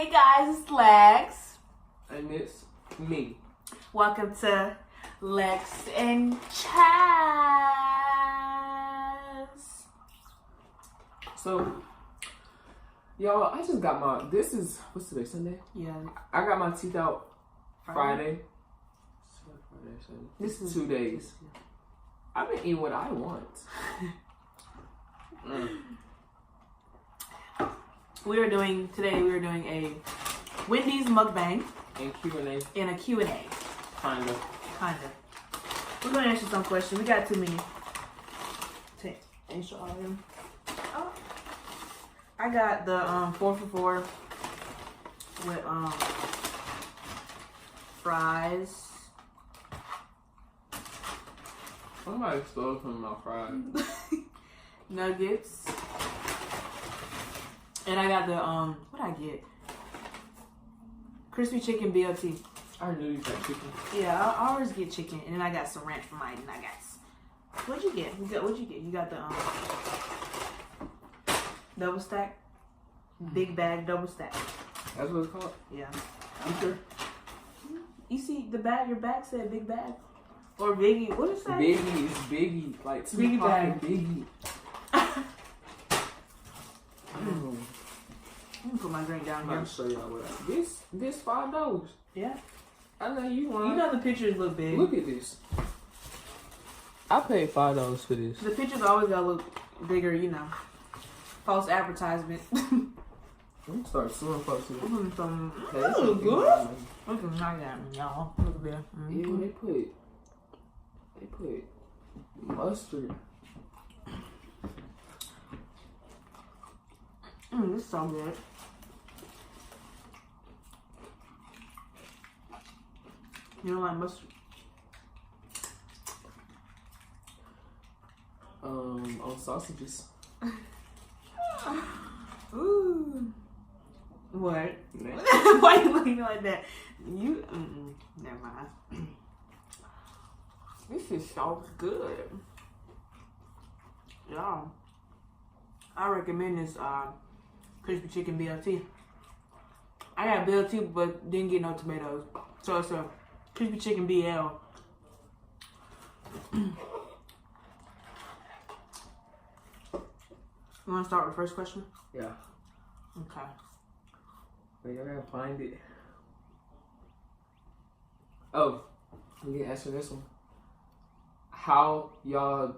Hey guys, it's Lex. And it's me. Welcome to Lex and Chas. So, y'all, I just got my, what's today, Sunday? Yeah. I got my teeth out Friday. This is 2 days. I've been eating what I want. We are doing a Wendys mukbang And Q&A. and a Q&A. Kinda. We're going to answer some questions. We got too many to answer all of them. Oh. I got the 4 for 4 with fries. Somebody stole some of my fries. Nuggets. And I got the what'd I get? Crispy chicken BLT. I knew you got chicken. Yeah, I always get chicken, and then I got some ranch for mine. And I got what'd you get? What'd you get? You got the double stack, big bag double stack. That's what it's called. Yeah. You sure? You see the bag? Your bag said big bag or biggie. What is that? Biggie is Biggie, like Biggie Tupac bag. and Biggie. Let me put my drink down I'm here. gonna show y'all what this $5. Yeah. I know you want. You know the pictures look big. Look at this. I paid $5 for this. The pictures always gotta look bigger, you know. False advertisement. I'm gonna start suing folks here. Some Hey, that's look okay. good. Look at that, y'all. Look at that. Yeah, they put mustard. This is so good. You don't like mustard? On sausages. Ooh. What? Nah. Why you looking like that? You, never mind. This is so good. Y'all, I recommend this crispy chicken BLT. I got BLT but didn't get no tomatoes. So it's a crispy chicken BL. You want to start with the first question? Yeah. Okay. Wait, I gotta find it. Oh, we can answer this one. How y'all?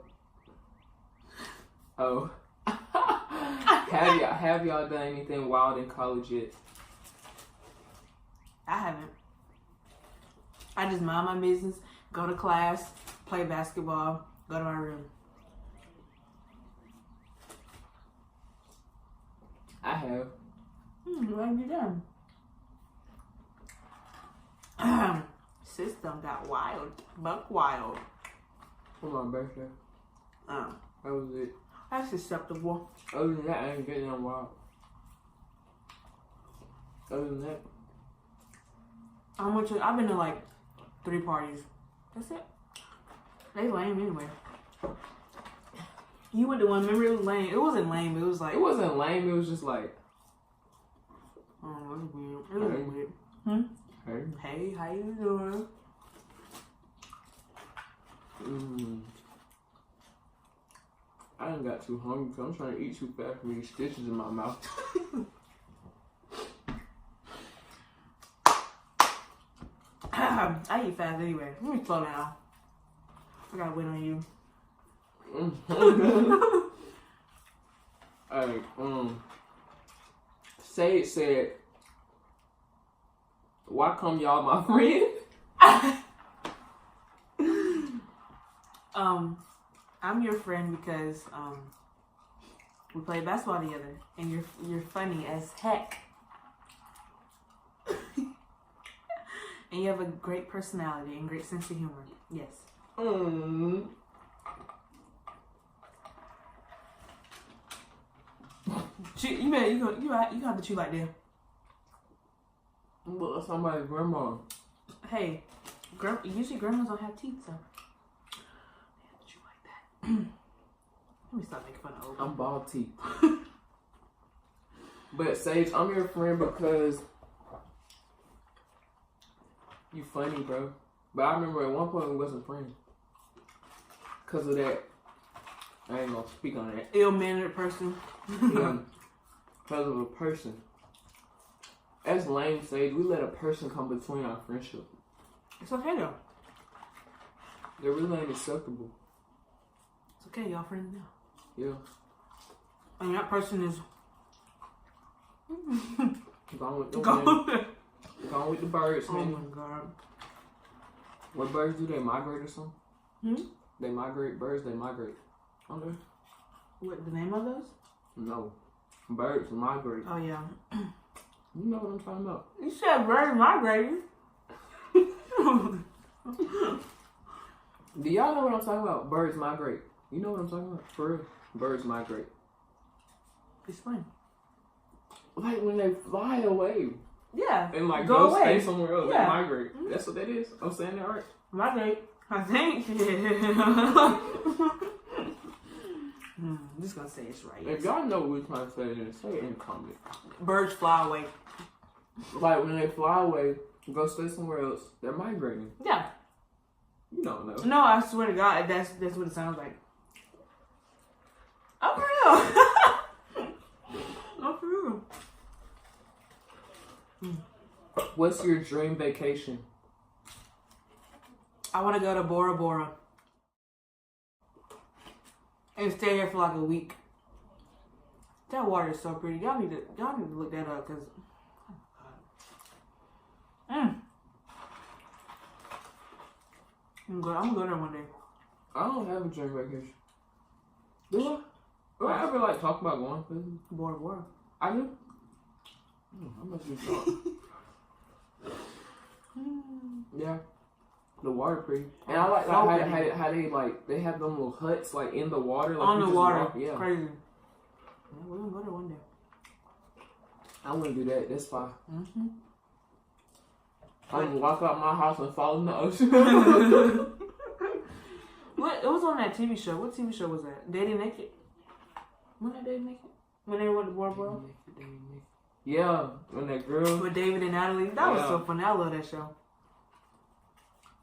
Oh. Have y'all done anything wild in college yet? I haven't. I just mind my business, go to class, play basketball, go to my room. I have. What have you done? System got wild, buck wild. For my birthday. That was it. That's acceptable. Other than that, I ain't getting no wild. Other than that, I've been to like 3 parties. That's it. They lame anyway. You went to one, remember it was lame. It wasn't lame, it was like... it wasn't lame. It was just like, Oh, it was weird. It was weird. Hey, how you doing? I done got too hungry because I'm trying to eat too fast for these stitches in my mouth. I eat fast anyway. Let me slow down. I gotta wait on you. Hey, Sage said, why come y'all my friend? I'm your friend because we play basketball together, and you're funny as heck, and you have a great personality and great sense of humor. Yes. You have to chew like that. Look like somebody's grandma. Hey, usually grandmas don't have teeth, so they have to chew like that. Let me stop making fun of old. I'm bald teeth. But Sage, I'm your friend because You funny, bro. But I remember at one point we wasn't friends. Cause of that. I ain't gonna speak on that. Ill-mannered person. Yeah. Cause of a person. As Lane said, we let a person come between our friendship. It's okay though. They're really ain't acceptable. It's okay, y'all friends now. Yeah. And that person is Gone with the gone. wind. Gone with the birds, Oh man. my god. What birds do they migrate or something? Hmm? They migrate. Birds, they migrate. Okay. What the name of those? No. Birds migrate. Oh yeah. You know what I'm talking about. You said birds migrating. Do y'all know what I'm talking about? Birds migrate. You know what I'm talking about? For real. Birds migrate. Explain. Like when they fly away. Yeah. And like Go go away. stay somewhere else. Yeah. They migrate. Mm-hmm. That's what that is. I'm saying that right. Migrate. I think. I'm just gonna say it's right. If y'all know what we're trying to say, then say it in the comment. Birds fly away. Like when they fly away, go stay somewhere else, they're migrating. Yeah. You don't know. No, I swear to God, that's what it sounds like. Oh, for real. Oh, for real. What's your dream vacation? I want to go to Bora Bora and stay there for like a week. That water is so pretty. Y'all need to look that up because. I'm gonna go there one day. I don't have a dream vacation. Do I? Do I ever like talk about going places? Bora Bora. I do. I must be drunk. Yeah. The water pretty. And I like how they like they have them little huts like in the water. Like On the water. Yeah. Crazy. Yeah, we're gonna go there one day. I want to do that. That's fine. Mm-hmm. I'm gonna walk out my house and fall in the ocean. What? It was on that TV show. What TV show was that? Dating Naked. When that Dating Naked? When they went to Bora Bora? Yeah, when that girl. With David and Natalie. That was so funny. I love that show.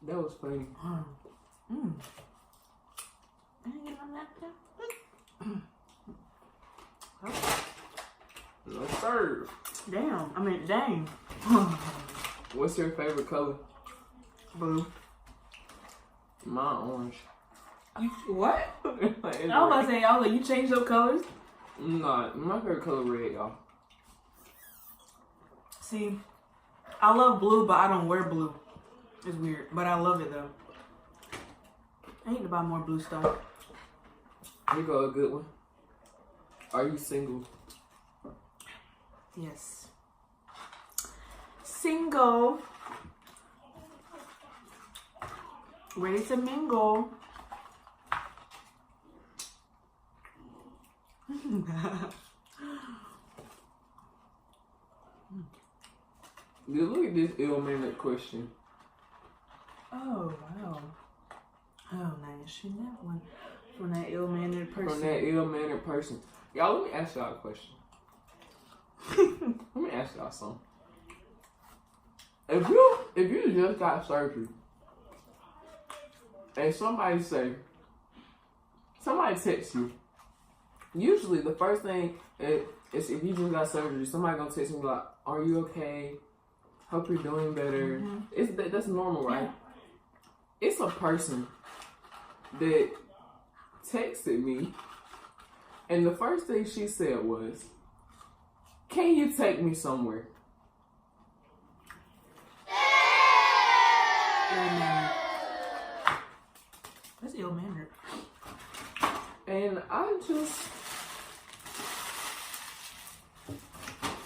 That was funny. I ain't getting on that. No sir. Damn. I mean, dang. What's your favorite color? Blue. Mine orange. What? I was about to say, you changed your colors? Nah, my favorite color red, y'all. See, I love blue, but I don't wear blue. It's weird, but I love it though. I need to buy more blue stuff. You go a good one. Are you single? Yes. Single. Ready to mingle. Dude, look at this ill-mannered question. Oh, wow. Oh, nice. She that one. From that ill-mannered person. From that ill-mannered person. Y'all, let me ask y'all a question. Let me ask y'all something. If you just got surgery and somebody texts you, usually the first thing is if you just got surgery, somebody gonna text me like, "Are you okay? Hope you're doing better." Mm-hmm. That's normal, right? Yeah. It's a person that texted me, and the first thing she said was, "Can you take me somewhere?" That's ill-mannered. And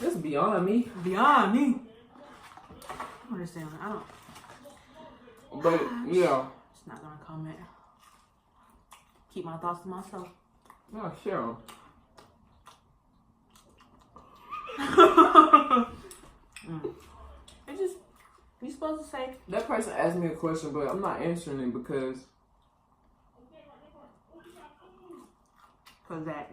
that's beyond me. Beyond me. I don't understand. I don't. But, yeah. Just not gonna comment. Keep my thoughts to myself. No, share them. It's just, you supposed to say. That person asked me a question, but I'm not answering it because Cause that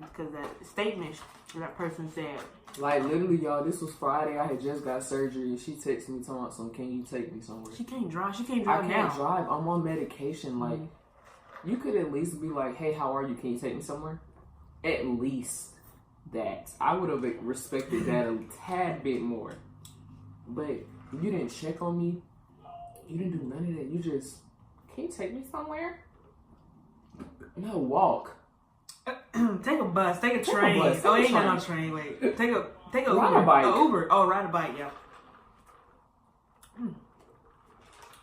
statement that person said. Like, literally, y'all, this was Friday. I had just got surgery, and she texted me talking about can you take me somewhere? She can't drive. She can't I drive can't now. drive. I'm on medication. Like, you could at least be like, hey, how are you? Can you take me somewhere? At least that. I would have respected that a tad bit more. But you didn't check on me. You didn't do none of that. You just, can you take me somewhere? No, walk. Take a bus. Take a train. Oh, ain't got no train. Wait. Take a ride Uber. A bike. Uber. Oh, ride a bike. Yeah.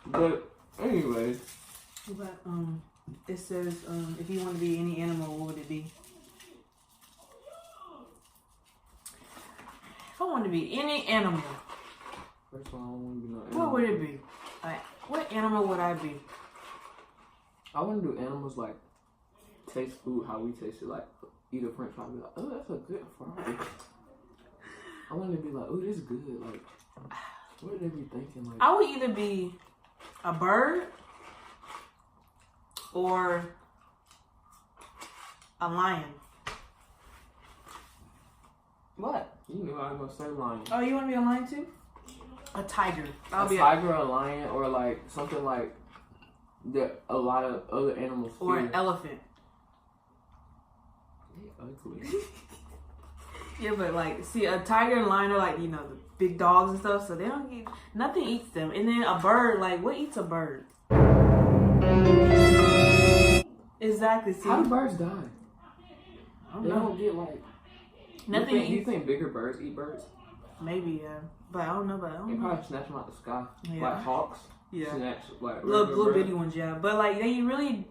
But anyway. But it says if you want to be any animal, what would it be? If I want to be any animal, First of all, I don't want to be no animal. what would it be? Like, what animal would I be? I want to do animals like taste food how we taste it. Like eat a French fry and be like, oh, that's a good fry. I want to be like, oh, this is good. Like, what would they be thinking? Like, I would either be a bird or a lion. What? you knew I was gonna say lion. Oh, you want to be a lion too? A tiger. I'll be tiger, a lion, or like something like that. A lot of other animals. Or fear. an elephant. They ugly. Yeah, but like, see, a tiger and lion are like, you know, the big dogs and stuff, so they don't get, nothing eats them. And then a bird, like, what eats a bird? Exactly. See, How do birds die? I don't They know. don't get like. Nothing You think bigger birds eat birds? Maybe, yeah. But I don't know. They probably snatch them out the sky. Yeah. Like hawks. Yeah. Snatch like Little bird. bitty ones, yeah. But like,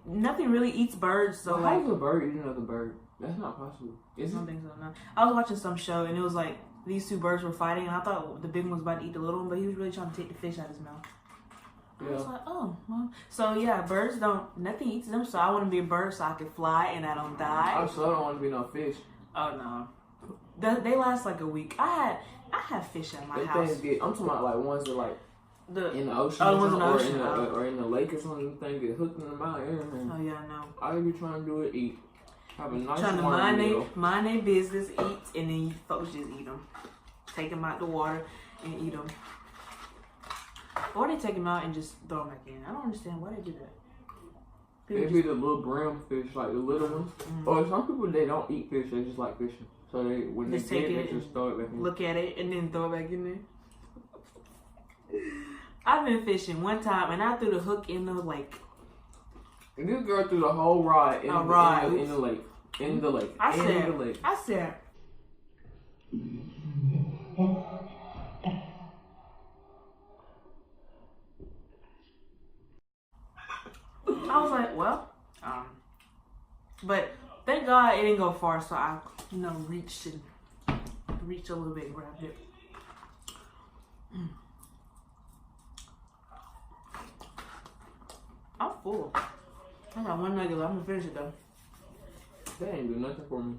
nothing really eats birds, so Well, like. how's a bird eat another bird? That's not possible. I Is it? don't think so, no. I was watching some show and it was like these two birds were fighting and I thought the big one was about to eat the little one, but he was really trying to take the fish out of his mouth. I was like, oh, well. So yeah, birds nothing eats them, so I want to be a bird so I can fly and I don't die. I sure don't want to be no fish. Oh no. They last like a week. I had fish at my house. I'm talking about like ones that like in the ocean, Oh, the ones in the or ocean, or in the lake or something. Thing get hooked in the mouth. Oh yeah, no. All you be trying to do is eat. Have a nice Trying to water meal. mind their business, eat, and then you folks just eat them. Take them out the water and eat them. Or they take them out and just throw them back in. I don't understand why they do that. People Maybe the little brown fish, like the little ones. Or some people, they don't eat fish, they just like fishing. So when Just they take get it it, they just throw it back in. look at it and then throw it back in there. I've been fishing one time and I threw the hook in the lake. And this girl threw the whole rod in the lake. In the lake. I said, I was like, well, but thank God it didn't go far, so I, reached a little bit and grabbed it. I'm full. I got one nugget left. I'm gonna finish it though. That ain't do nothing for me.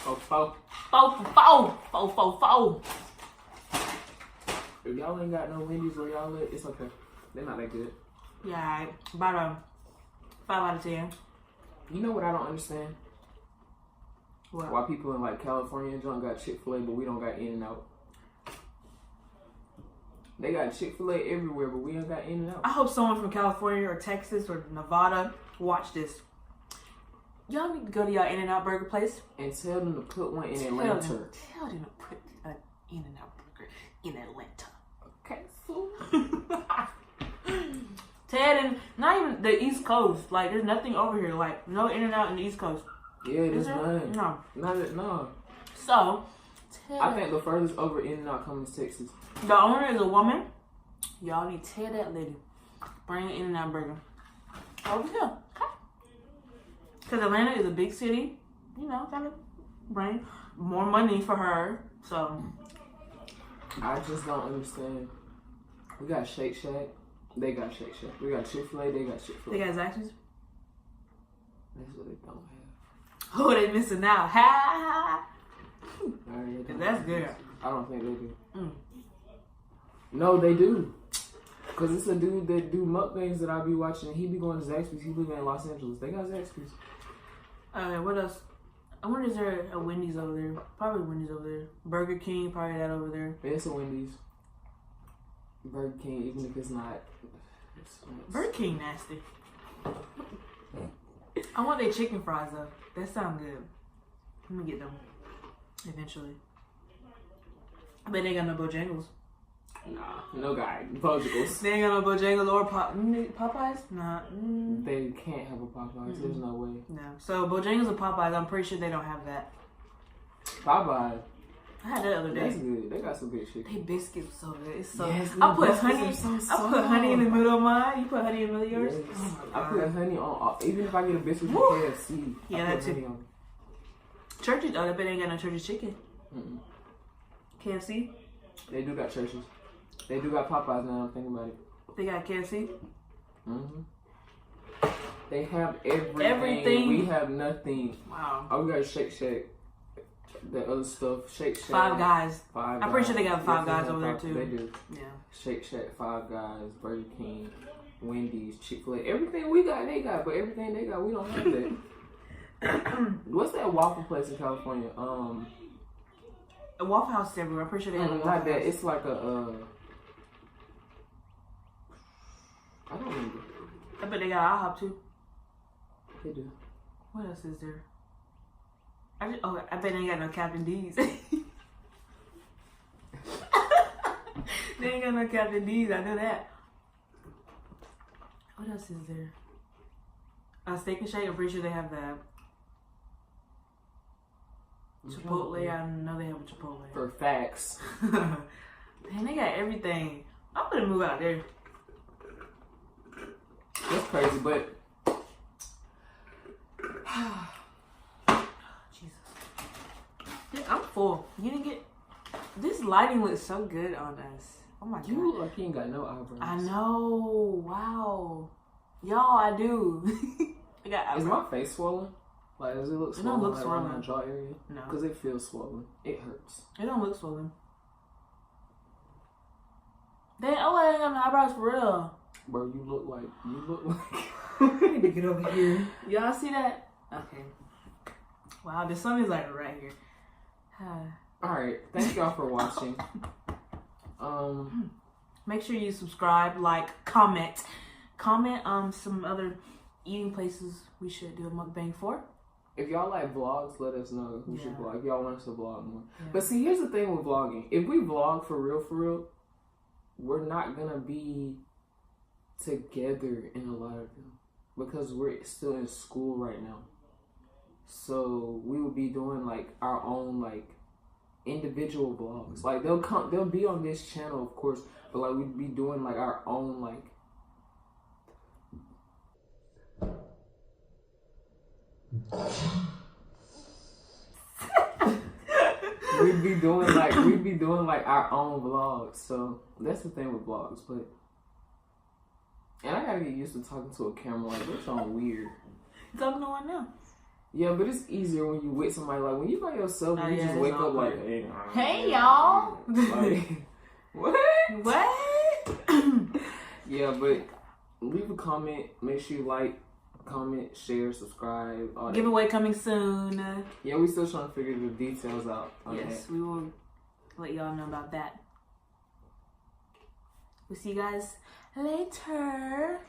Four. If y'all ain't got no Wendys where y'all live, it's okay. They're not that good. Yeah, about a 5 out of 10. You know what I don't understand? What? Why people in like California and John got Chick-fil-A, but we don't got In-N-Out. They got Chick-fil-A everywhere, but we don't got In-N-Out. I hope someone from California or Texas or Nevada watch this. Y'all need to go to y'all In-N-Out burger place. And tell them to put one in Atlanta. Tell them to put an In-N-Out burger in Atlanta. Okay, fool. Tell them, not even the East Coast. Like, there's nothing over here. Like, no In-N-Out in the East Coast. Yeah, there's none. No. No. So, I think the furthest over In-N-Out comes to Texas. the owner is a woman. Y'all need to tell that lady. Bring an In-N-Out burger over here. Because Atlanta is a big city. Gotta bring more money for her. So. I just don't understand. We got Shake Shack. They got Shake Shack. We got Chick-fil-A. They got Chick-fil-A. They got Zaxby's? That's what they don't have. Oh, they missing out. Ha! Right, That's good. I don't think they do. Mm. No, they do. Cause it's a dude that do mukbangs that I be watching. He be going to Zaxby's. He live in Los Angeles. They got Zaxby's. Alright, what else? I wonder is there a Wendy's over there? Probably Wendy's over there. Burger King, probably that over there. Yeah, it's a Wendy's. Burger King, even if it's not. Burger King nasty. I want their chicken fries though. That sound good. Let me get them eventually. I bet they ain't got no Bojangles. Nah, no guy. Bojangles. They ain't got no Bojangles or Popeyes? Nah. They can't have a Popeyes. There's no way. No. So Bojangles or Popeyes, I'm pretty sure they don't have that. Popeyes. I had that the other day. That's good. They got some good shit. They biscuits so good. It's so yes, I put honey. I put honey in the middle of mine. You put honey in the middle of yours? Yes. Oh I put honey on even if I get a biscuit from KFC. Yeah, I put that too. honey on. Church's, I bet they ain't got no Church's chicken. KFC? They do got Church's. They do got Popeyes now. I'm thinking about it. They got KFC? They have everything. We have nothing. Wow. Oh, we got Shake Shack. The other stuff. Shake Shack. Five Guys. Five I'm Guys. pretty sure they got Five Yes, Guys over there too. They do. Yeah. Shake Shack, Five Guys, Burger King, Wendy's, Chick-fil-A. Everything we got, they got. But everything they got, we don't have that. What's that waffle place in California? A Waffle House is everywhere. I'm pretty sure they have a Waffle Not that. House. It's like a. I don't remember. I bet they got IHOP too. They do. What else is there? I bet they ain't got no Captain D's. They ain't got no Captain D's. I know that. What else is there? Steak and Shake. I'm pretty sure they have that. Chipotle. I know they have a Chipotle. For facts. Man, they got everything. I'm gonna move out there. That's crazy, but. Jesus. Yeah, I'm full. You didn't get. This lighting looks so good on us. Oh my god. You look like you ain't got no eyebrows. I know. Wow. Y'all, I do. I got eyebrows. Is my face swollen? Like, does it look swollen? It don't look like swollen. around my jaw area? No. Because it feels swollen. It hurts. It don't look swollen. Then, I ain't got no eyebrows for real. Bro, you look like. I need to get over here. Y'all see that? Okay. Wow, the sun is like right here. Alright, thank y'all for watching. Make sure you subscribe, like, comment. Comment some other eating places we should do a mukbang for. If y'all like vlogs, let us know who should vlog. If y'all want us to vlog more. Yeah. But see, here's the thing with vlogging. If we vlog for real, we're not gonna be together in a lot of them. Because we're still in school right now. So we will be doing like our own like individual vlogs. Like they'll be on this channel of course, but like we'd be doing like our own like we'd be doing like our own vlogs. So that's the thing with vlogs, but and I gotta get used to talking to a camera like that sounds weird. Talking to one now. Yeah, but it's easier when you with somebody. Like when you by yourself, you just wake up like, hey y'all. Like, what? What? Yeah, but leave a comment. Make sure you like, comment, share, subscribe. All Giveaway coming soon. Yeah, we still trying to figure the details out. Yes, we will let y'all know about that. We'll see you guys later.